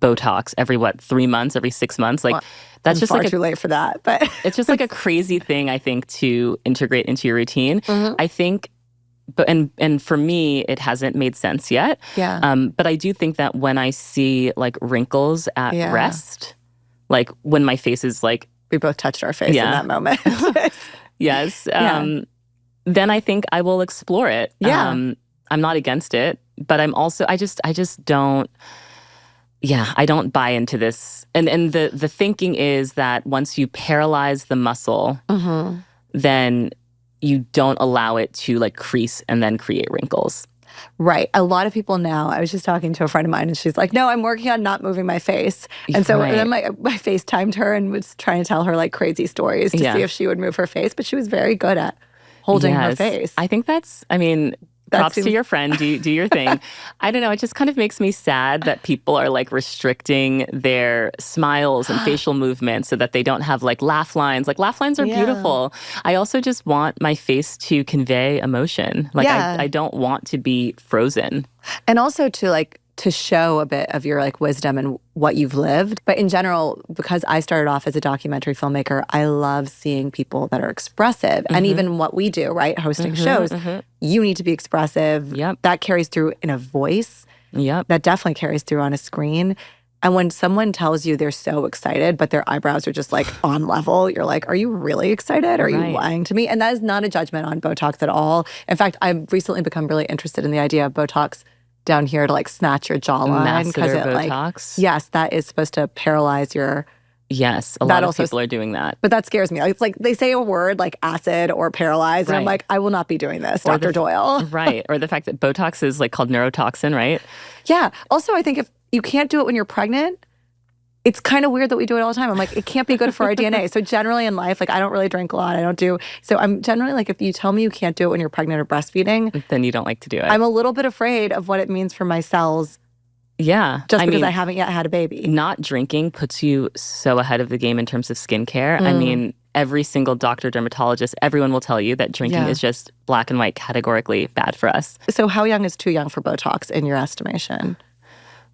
Botox every 3 months, every 6 months? Like that's just far like too late for that. But it's just like a crazy thing, I think, to integrate into your routine. I think, and for me, it hasn't made sense yet. Yeah. But I do think that when I see like wrinkles at rest, like when my face is like, we both touched our face in that moment. yes. Then I think I will explore it. Yeah. I'm not against it, but I'm also, I just don't. Yeah, I don't buy into this. And the thinking is that once you paralyze the muscle, then you don't allow it to like crease and then create wrinkles. Right. A lot of people now, I was just talking to a friend of mine and she's like, no, I'm working on not moving my face. And so and then my FaceTimed her and was trying to tell her like crazy stories to see if she would move her face. But she was very good at holding her face. I think props to your friend. Do your thing. I don't know. It just kind of makes me sad that people are like restricting their smiles and facial movements so that they don't have like laugh lines. Like laugh lines are beautiful. I also just want my face to convey emotion. Like I don't want to be frozen. And also to show a bit of your like wisdom and what you've lived. But in general, because I started off as a documentary filmmaker, I love seeing people that are expressive. And even what we do, right? Hosting shows, you need to be expressive. Yep. That carries through in a voice. Yep. That definitely carries through on a screen. And when someone tells you they're so excited, but their eyebrows are just like on level, you're like, are you really excited? Are you lying to me? And that is not a judgment on Botox at all. In fact, I've recently become really interested in the idea of Botox down here to like snatch your jawline because it Botox. Yes, that is supposed to paralyze your. Yes, a lot of people are doing that. But that scares me. It's like they say a word like acid or paralyzed, and I'm like, I will not be doing this, Dr. Doyle. Right. Or the fact that Botox is like called neurotoxin, right? Yeah. Also, I think if you can't do it when you're pregnant, it's kind of weird that we do it all the time. I'm like, it can't be good for our DNA. So generally in life, like I don't really drink a lot. So I'm generally like, if you tell me you can't do it when you're pregnant or breastfeeding, then you don't like to do it. I'm a little bit afraid of what it means for my cells. Yeah. Just because I haven't yet had a baby. Not drinking puts you so ahead of the game in terms of skincare. I mean, every single doctor, dermatologist, everyone will tell you that drinking is just black and white categorically bad for us. So how young is too young for Botox in your estimation?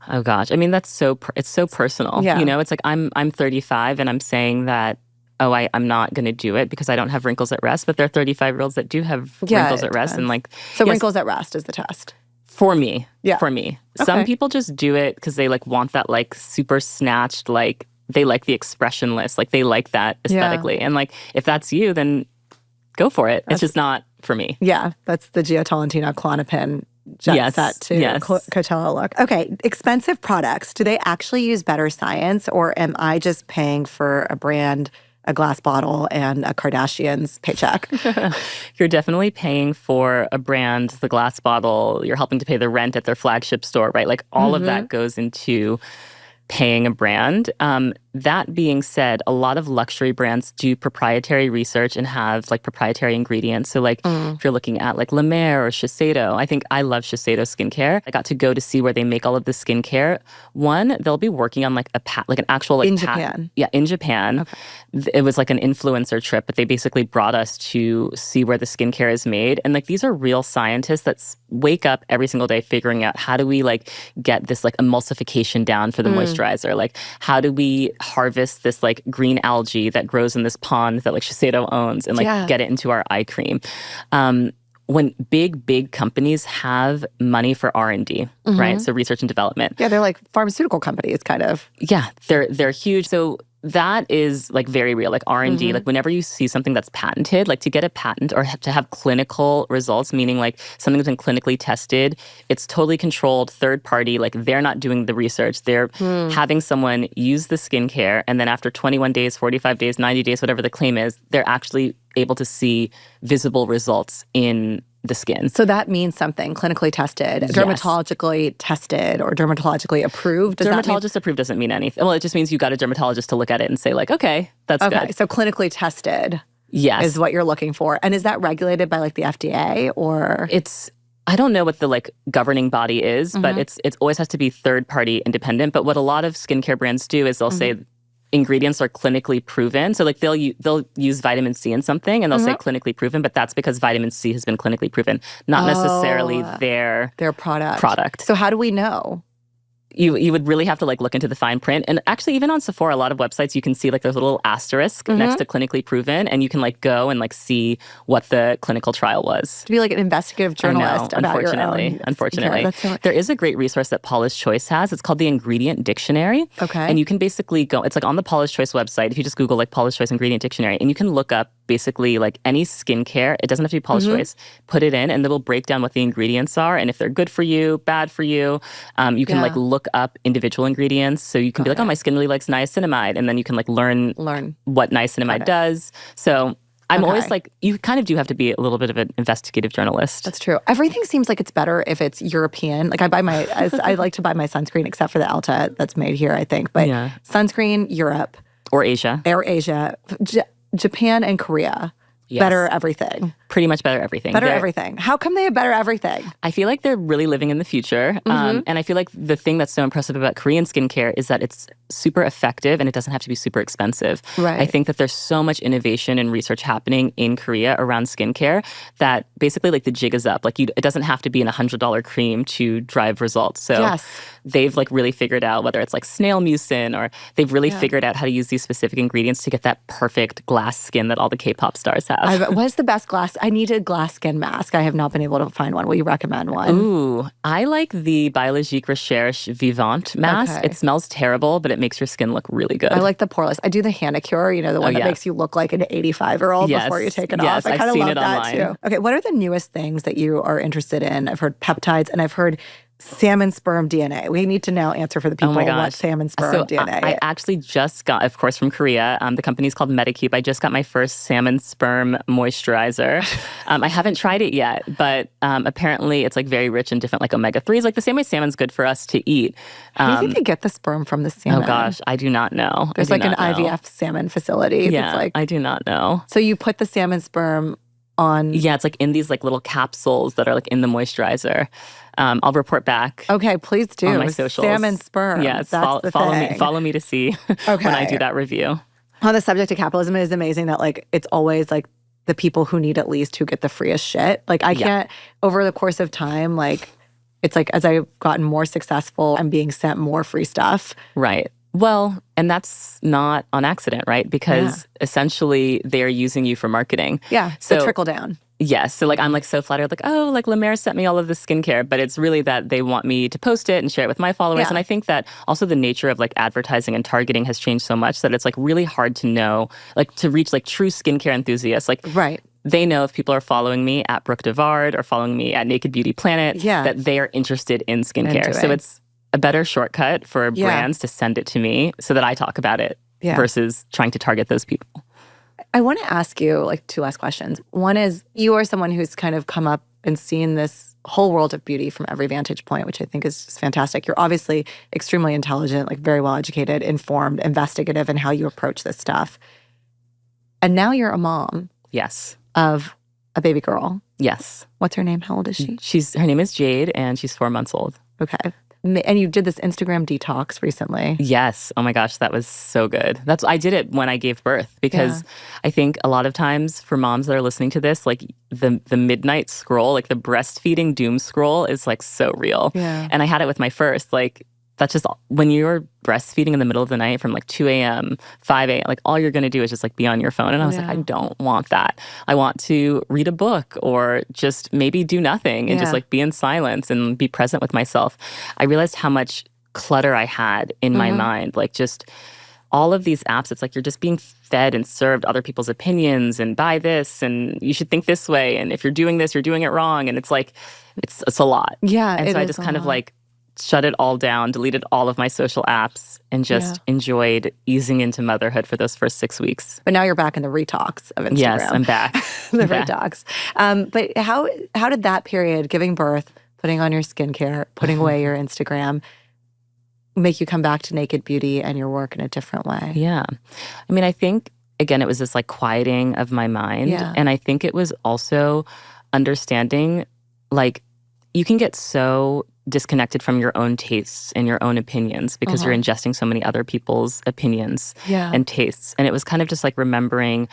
Oh gosh. I mean, it's so personal. Yeah. You know, it's like I'm 35 and I'm saying that, I'm not going to do it because I don't have wrinkles at rest. But there are 35-year-olds that do have wrinkles at rest. And like, so wrinkles at rest is the test. For me. Yeah. For me. Okay. Some people just do it because they like want that like super snatched, like they like the expressionless, like they like that aesthetically. And like if that's you, then go for it. It's just not for me. Yeah. That's the Gio Tolentino Klonopin jet set to Coachella look. Okay. Expensive products. Do they actually use better science, or am I just paying for a brand, a glass bottle, and a Kardashian's paycheck? You're definitely paying for a brand, the glass bottle. You're helping to pay the rent at their flagship store, right? Like all of that goes into paying a brand. That being said, a lot of luxury brands do proprietary research and have like proprietary ingredients. So like if you're looking at like La Mer or Shiseido, I think I love Shiseido skincare. I got to go to see where they make all of the skincare. One, they'll be working on like an actual like in Japan. Yeah, in Japan. Okay. It was like an influencer trip, but they basically brought us to see where the skincare is made. And like these are real scientists that wake up every single day figuring out how do we like get this like emulsification down for the moisturizer? Like how do we harvest this like green algae that grows in this pond that like Shiseido owns and like get it into our eye cream? When big companies have money for R&D, right? So research and development. Yeah, they're like pharmaceutical companies, kind of. Yeah, they're huge. So that is like very real, like R&D. Like whenever you see something that's patented, like to get a patent or to have clinical results, meaning like something that's been clinically tested, it's totally controlled, third party. Like they're not doing the research. They're having someone use the skincare, and then after 21 days, 45 days, 90 days, whatever the claim is, they're actually able to see visible results in the skin. So that means something clinically tested, dermatologically tested, or dermatologically approved. Dermatologist approved doesn't mean anything. Well, it just means you got a dermatologist to look at it and say like, okay, that's good. So clinically tested is what you're looking for. And is that regulated by like the FDA or? I don't know what the like governing body is, but it's always has to be third party independent. But what a lot of skincare brands do is they'll say ingredients are clinically proven. So like they'll use vitamin C in something and they'll say clinically proven, but that's because vitamin C has been clinically proven, not necessarily their product. So how do we know? You would really have to like look into the fine print. And actually even on Sephora, a lot of websites you can see like there's a little asterisk next to clinically proven, and you can like go and like see what the clinical trial was. To be like an investigative journalist about your own. Unfortunately. There is a great resource that Paula's Choice has. It's called the Ingredient Dictionary. Okay. And you can basically go, it's like on the Paula's Choice website, if you just Google like Paula's Choice Ingredient Dictionary, and you can look up basically like any skincare, it doesn't have to be Paula's Choice, put it in and they will break down what the ingredients are and if they're good for you, bad for you. You can like look up individual ingredients. So you can be like, oh, my skin really likes niacinamide. And then you can like learn what niacinamide does. So I'm always like, you kind of do have to be a little bit of an investigative journalist. That's true. Everything seems like it's better if it's European. Like I like to buy my sunscreen, except for the Elta that's made here, I think. But sunscreen, Europe. Or Asia. Japan and Korea. Better everything. Pretty much better everything. Everything. How come they have better everything? I feel like they're really living in the future. And I feel like the thing that's so impressive about Korean skincare is that it's super effective and it doesn't have to be super expensive. Right. I think that there's so much innovation and research happening in Korea around skincare that basically like the jig is up. Like it doesn't have to be an $100 cream to drive results. So they've like really figured out whether it's like snail mucin or they've really figured out how to use these specific ingredients to get that perfect glass skin that all the K-pop stars have. What is the best glass? I need a glass skin mask. I have not been able to find one. Will you recommend one? Ooh, I like the Biologique Recherche Vivante mask. Okay. It smells terrible, but it makes your skin look really good. I like the poreless. I do the Hanacure, the one that makes you look like an 85-year-old before you take it off. I kind of love that too. Okay, what are the newest things that you are interested in? I've heard peptides and I've heard salmon sperm DNA. We need to now answer for the people what salmon sperm DNA I actually just got, of course, from Korea. The company's called Medicube. I just got my first salmon sperm moisturizer. I haven't tried it yet, but apparently it's like very rich in different like omega-3s, like the same way salmon's good for us to eat. How do you think they get the sperm from the salmon? Oh gosh, I do not know. There's like an IVF salmon facility. Yeah, that's like, I do not know. So you put the salmon sperm on... Yeah, it's like in these like little capsules that are like in the moisturizer. I'll report back. Okay, please do. On my socials. Salmon sperm. Yes, that's follow me to see when I do that review. On the subject of capitalism, it is amazing that like it's always like the people who need it least who get the freest shit. Like I can't, over the course of time, like it's like as I've gotten more successful, I'm being sent more free stuff. Right. Well, and that's not on accident, right? Because essentially they're using you for marketing. Yeah, so trickle down. Yes. So like I'm like so flattered, like, oh, like La Mer sent me all of this skincare, but it's really that they want me to post it and share it with my followers. Yeah. And I think that also the nature of like advertising and targeting has changed so much that it's like really hard to know, like to reach like true skincare enthusiasts. Like they know if people are following me at Brooke DeVard or following me at Naked Beauty Planet, that they are interested in skincare. So it's a better shortcut for brands to send it to me so that I talk about it versus trying to target those people. I want to ask you like two last questions. One is, you are someone who's kind of come up and seen this whole world of beauty from every vantage point, which I think is just fantastic. You're obviously extremely intelligent, like very well educated, informed, investigative in how you approach this stuff. And now you're a mom. Yes. Of a baby girl. Yes. What's her name? How old is she? Her name is Jade, and she's 4 months old. Okay. And you did this Instagram detox recently. Yes. Oh my gosh, that was so good. I did it when I gave birth because I think a lot of times for moms that are listening to this, like the midnight scroll, like the breastfeeding doom scroll is like so real. Yeah. And I had it with my first, like that's just when you're breastfeeding in the middle of the night from like 2 a.m., 5 a.m., like all you're going to do is just like be on your phone. And I was like, I don't want that. I want to read a book or just maybe do nothing and just like be in silence and be present with myself. I realized how much clutter I had in my mind. Like just all of these apps, it's like you're just being fed and served other people's opinions and buy this and you should think this way. And if you're doing this, you're doing it wrong. And it's like, it's a lot. Yeah. And so I just kind of like shut it all down, deleted all of my social apps, and just enjoyed easing into motherhood for those first 6 weeks. But now you're back in the retox of Instagram. Yes, I'm back. Retox. But how did that period, giving birth, putting on your skincare, putting away your Instagram, make you come back to Naked Beauty and your work in a different way? Yeah. I mean, I think, again, it was this like quieting of my mind. Yeah. And I think it was also understanding, like, you can get so disconnected from your own tastes and your own opinions because you're ingesting so many other people's opinions and tastes. And it was kind of just like remembering,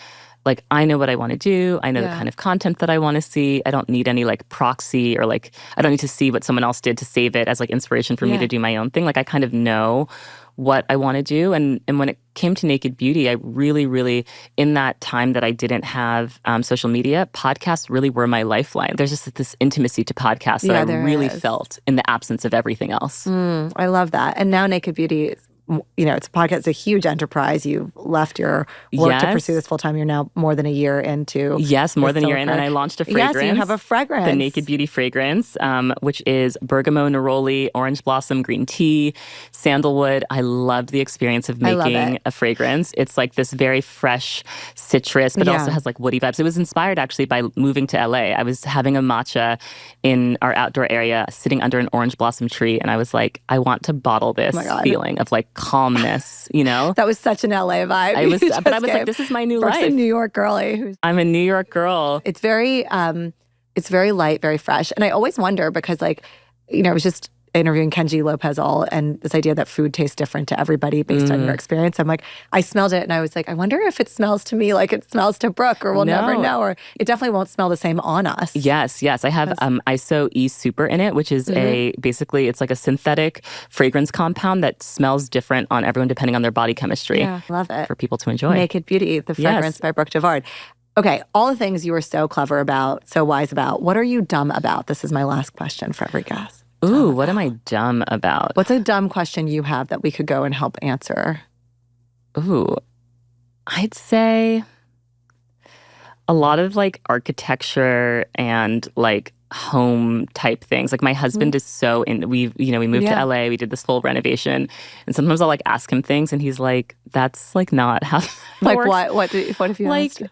like, I know what I want to do. I know the kind of content that I want to see. I don't need any like proxy or like, I don't need to see what someone else did to save it as like inspiration for me to do my own thing. Like I kind of know what I want to do. And when it came to Naked Beauty, I really, really, in that time that I didn't have social media, podcasts really were my lifeline. There's just this intimacy to podcasts that I really felt in the absence of everything else. I love that. And now Naked Beauty is, you know, it's a podcast, it's a huge enterprise. You've left your work to pursue this full time. You're now more than a year into. Yes, more than a year in. And I launched a fragrance. Yes, you have a fragrance. The Naked Beauty fragrance, which is bergamot, neroli, orange blossom, green tea, sandalwood. I loved the experience of making a fragrance. It's like this very fresh citrus, but also has like woody vibes. It was inspired actually by moving to LA. I was having a matcha in our outdoor area, sitting under an orange blossom tree. And I was like, I want to bottle this feeling of like calmness, you know? That was such an LA vibe. I was like, this is my new life. A New York girly. I'm a New York girl. It's very light, very fresh. And I always wonder because like, you know, I was just interviewing Kenji Lopez-All and this idea that food tastes different to everybody based on your experience. I'm like, I smelled it and I was like, I wonder if it smells to me like it smells to Brooke or we'll never know. Or it definitely won't smell the same on us. Yes. I have ISO E Super in it, which is basically it's like a synthetic fragrance compound that smells different on everyone depending on their body chemistry. Yeah, love it. For people to enjoy. Naked Beauty, the fragrance by Brooke DeVard. Okay, all the things you were so clever about, so wise about, what are you dumb about? This is my last question for every guest. Ooh, what am I dumb about? What's a dumb question you have that we could go and help answer? Ooh, I'd say a lot of like architecture and like home type things. Like my husband is so we moved to LA, we did this full renovation, and sometimes I'll like ask him things and he's like, that's like not how it Like works. what if you Like, asked?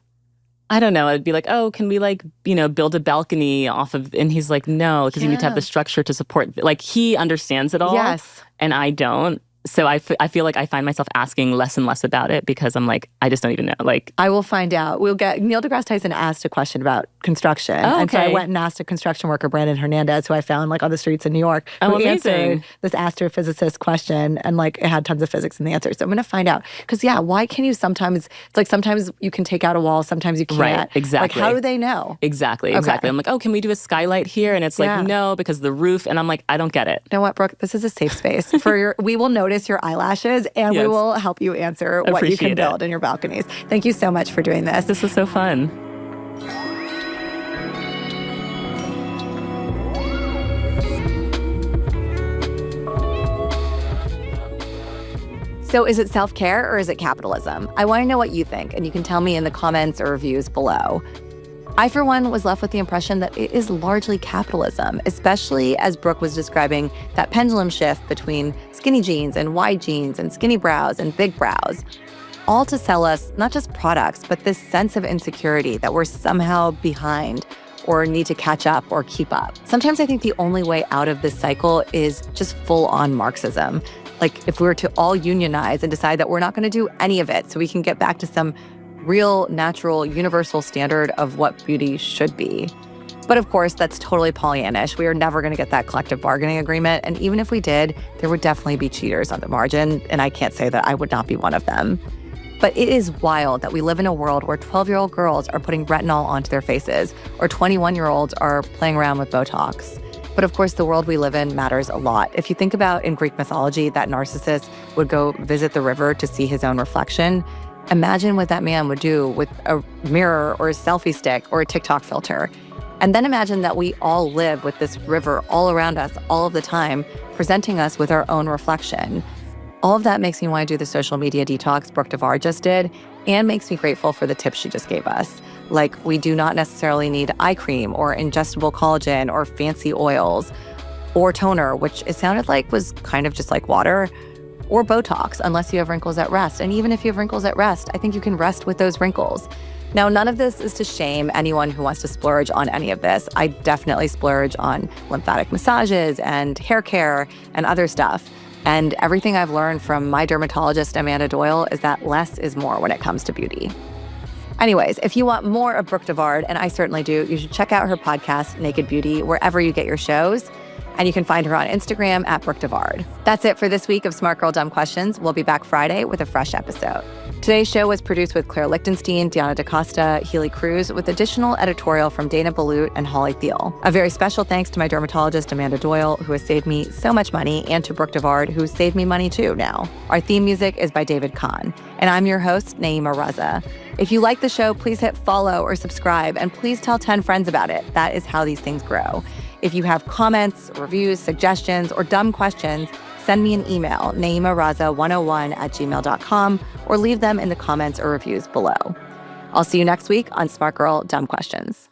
I don't know. I'd be like, oh, can we like, build a balcony off of, and he's like, no, because you need to have the structure to support, like he understands it all. Yes. And I don't. So I feel like I find myself asking less and less about it because I'm like, I just don't even know. Like, I will find out. Neil deGrasse Tyson asked a question about construction. Oh, And so I okay. went and asked a construction worker, Brandon Hernandez, who I found like on the streets in New York, Oh, who amazing. answered this astrophysicist question, and like it had tons of physics in the answer. So I'm going to find out. Because why can you sometimes, it's like sometimes you can take out a wall, sometimes you can't. Right, exactly. Like how do they know? Exactly. Okay. I'm like, oh, can we do a skylight here? And it's like, Yeah. no, because the roof. And I'm like, I don't get it. You know what, Brooke? This is a safe space for we will notice your eyelashes and we Yes. will help you answer what you can Appreciate build it. in your balconies. Thank you so much for doing this. This was so fun. So is it self-care or is it capitalism? I want to know what you think, and you can tell me in the comments or reviews below. I, for one, was left with the impression that it is largely capitalism, especially as Brooke was describing that pendulum shift between skinny jeans and wide jeans and skinny brows and big brows, all to sell us not just products, but this sense of insecurity that we're somehow behind or need to catch up or keep up. Sometimes I think the only way out of this cycle is just full-on Marxism. Like if we were to all unionize and decide that we're not going to do any of it so we can get back to some real, natural, universal standard of what beauty should be. But of course, that's totally Pollyannish. We are never going to get that collective bargaining agreement. And even if we did, there would definitely be cheaters on the margin. And I can't say that I would not be one of them. But it is wild that we live in a world where 12-year-old girls are putting retinol onto their faces, or 21-year-olds are playing around with Botox. But of course, the world we live in matters a lot. If you think about in Greek mythology, that Narcissus would go visit the river to see his own reflection. Imagine what that man would do with a mirror or a selfie stick or a TikTok filter. And then imagine that we all live with this river all around us all of the time, presenting us with our own reflection. All of that makes me want to do the social media detox Brooke DeVard just did, and makes me grateful for the tips she just gave us. Like, we do not necessarily need eye cream or ingestible collagen or fancy oils or toner, which it sounded like was kind of just like water, or Botox, unless you have wrinkles at rest. And even if you have wrinkles at rest, I think you can rest with those wrinkles. Now, none of this is to shame anyone who wants to splurge on any of this. I definitely splurge on lymphatic massages and hair care and other stuff. And everything I've learned from my dermatologist, Amanda Doyle, is that less is more when it comes to beauty. Anyways, if you want more of Brooke DeVard, and I certainly do, you should check out her podcast, Naked Beauty, wherever you get your shows. And you can find her on Instagram at Brooke DeVard. That's it for this week of Smart Girl Dumb Questions. We'll be back Friday with a fresh episode. Today's show was produced with Claire Lichtenstein, Deanna DaCosta, Healy Cruz, with additional editorial from Dana Balut and Holly Thiel. A very special thanks to my dermatologist, Amanda Doyle, who has saved me so much money, and to Brooke DeVard, who's saved me money too now. Our theme music is by David Kahn. And I'm your host, Nayeema Raza. If you like the show, please hit follow or subscribe, and please tell 10 friends about it. That is how these things grow. If you have comments, reviews, suggestions, or dumb questions, send me an email, nayeemaraza101@gmail.com, or leave them in the comments or reviews below. I'll see you next week on Smart Girl Dumb Questions.